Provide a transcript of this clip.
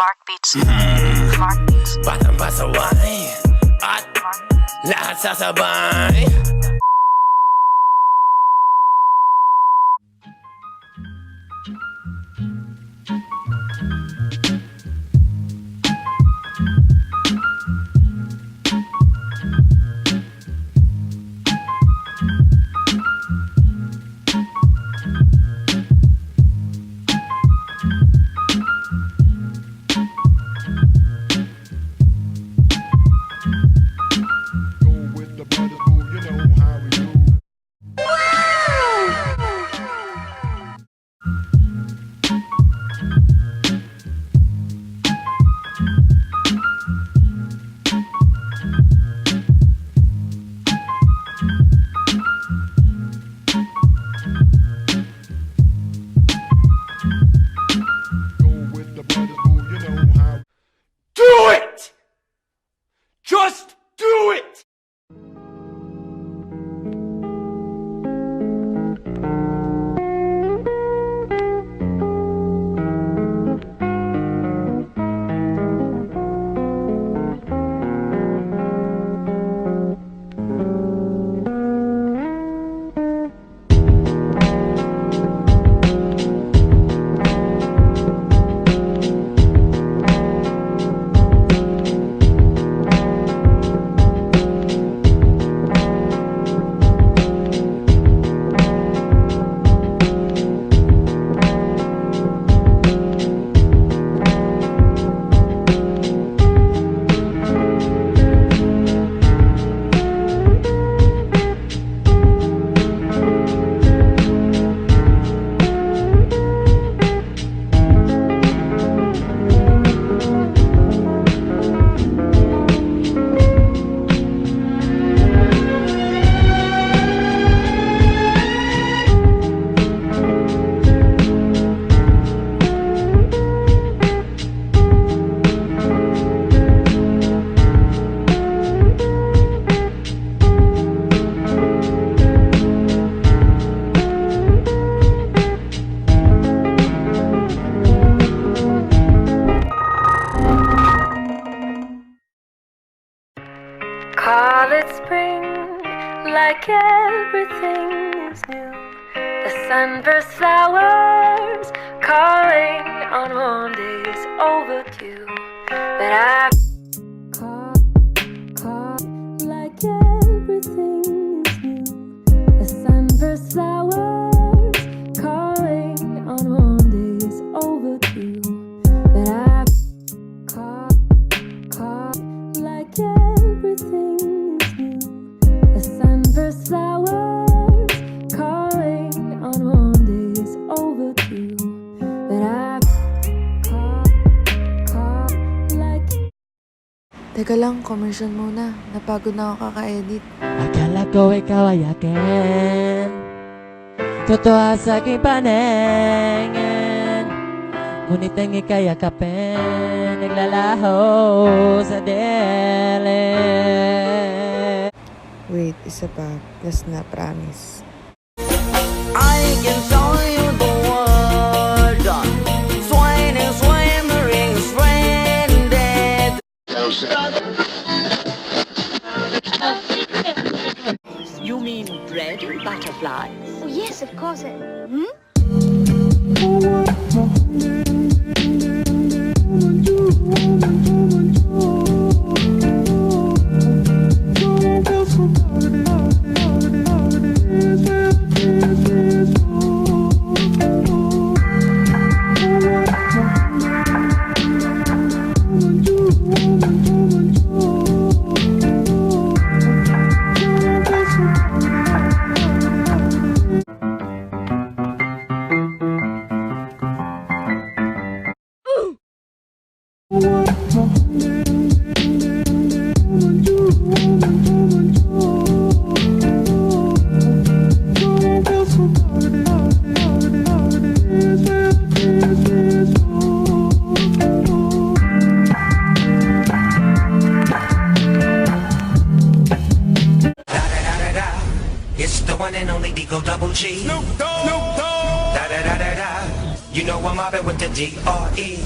Mark Beats. Mark Beats. Batang pasaway at lahat sasabay. Do it! Just do it! Call it spring, like everything is new. The sunburst flowers calling on warm days overdue. But I call like everything is new. The sunburst flowers calling on warm days overdue. But I call like everything is new. The sunburst flowers calling on warm days overdue. But I call like. Teka lang, commercial muna. Napagod na ako kaka-edit. Akala ko ikaw ay akin, totoo sa aking paningin. Ngunit ang ika'y yakapin, naglalaho sa dele. Wait, isa pa. Last na, promise. I can tell you the word. Swinging, swimming, stranded. You mean bread and butterflies? Oh, yes, of course. Hmm? Eagle Double G. Snoop Dogg. Da da da da da. You know I'm mobbing with the D.R.E.